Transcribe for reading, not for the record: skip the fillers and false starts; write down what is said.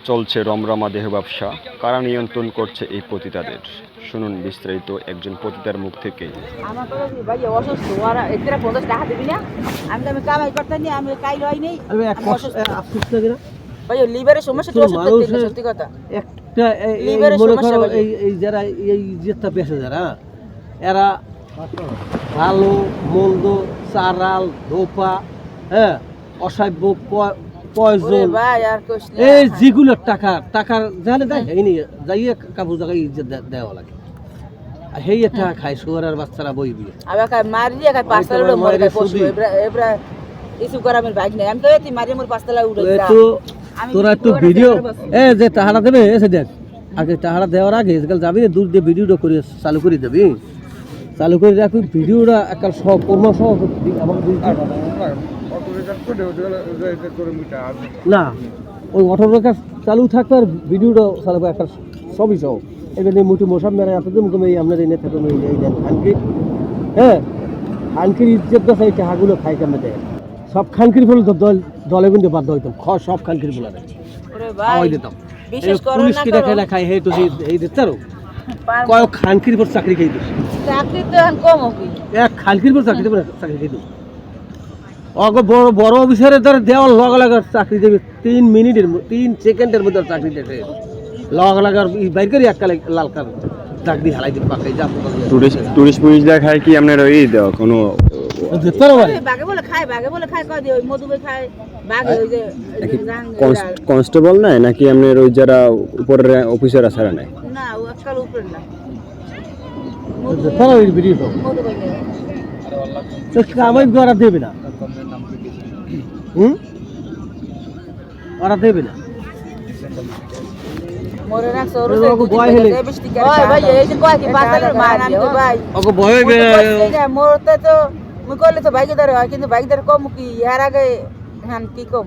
চলছে রমরমা দেহ ব্যবসা, কারা নিয়ন্ত্রণ করছে এই পতিতাদের? শুনুন বিস্তারিত একজন পতিতার মুখ থেকে। আমার কথা কি ভাই অসুস্থ ওরা এদের 50 টাকা দিবি না আমি কামাই করতে নি আমি কাই লই নেই আমি এক অসুস্থ আফসোস লাগে না ভাই লিভারের সমস্যা তো ওষুধ দিতে সত্যি কথা একটা লিভারের মনে সমস্যা করো ভাই। এই যারা এই যেটা পেশে যারা এরা ভালো মন্দ চারাল ধোপা হ্যাঁ অসাব্য ওরে পয়জন ভাই আর কোশ না এই যেগুলো টাকার জানে দেয় এই নিয়ে যাইয়ে কাপড় জায়গায় ইজ্জত দেওয়া লাগে আর সেই একটা খায় শুয়ারের বাচ্চারা বই বিয়ে আবার কাই মারি দিয়ে কাই পাঁচতলা উড়ে মরে গায় পশু এবরা ইসু করা আমি বাইক নাই আমি কই তুই মারি মোর পাঁচতলা উড়ে যা একটু তোরা একটু ভিডিও যে টাহারা দেবে এসে দেখ আগে টাহারা দেওয়ার আগে আজকাল যাবি দূর দিয়ে ভিডিওটা করে চালু করে দেবি চালু করে রাখবি ভিডিওটা একাল সব কর্ম সহ আমাকে না ওই অটো রেখা চালু থাকবে আর ভিডিওটা চালু একটা সবই সহ এবার মুঠি মশাব মেরা এত দিন তুমি আপনার এনে থাকো এই দেন খানকি হ্যাঁ খানকির ইজ্জত দশা এই টাকাগুলো খাই কেমন দেয় সব খানকির ফুল দলে কিন্তু বাধ্য হইতাম সব খানকির ফুল আনে ওরে ভাই খাওয়াই দিতাম বিশেষ করে পুলিশ না কিনা খেলা খাই হে তো এই দিতে আরো কয়েক খানকির উপর চাকরি খাই দিস চাকরি তো এখন কম কি এক খানকির উপর চাকরি খাই দিস অগো বড় বড় অফিসারের দ্বারা দেওয়ার লগ লাগার চাকরি দেবে 3 মিনিটের 3 সেকেন্ডের মধ্যে চাকরি দেবে লগ লাগার বাইর করে একটা লাল কার চাকরি হালাই দিতে পাকাই যা টুরিস্ট পুলিশ দেখায় কি আপনার ওই কোনো দিতে পারো বাগে বলে খায় কয় দিয়ে ওই মধুবে খায় বাগে ওই যে কনস্টেবল নাই নাকি আপনার ওই যারা উপরের অফিসার আছে না? না ও আজকাল উপরে না তারা ওই ভিডিও মধুবে তো কামাই করা দেবে না ওরা দেবে না মোরে না সরু ওগো বয় হেলে ওই ভাই এই যে কয় কি পাতালে মান আমি তো ভাই ওগো ভয় মোরতে তো মুই কইলে তো বাইকে ধরে হয় কিন্তু বাইক ধরে কম কি ইয়ার আগে হ্যাঁ কি কম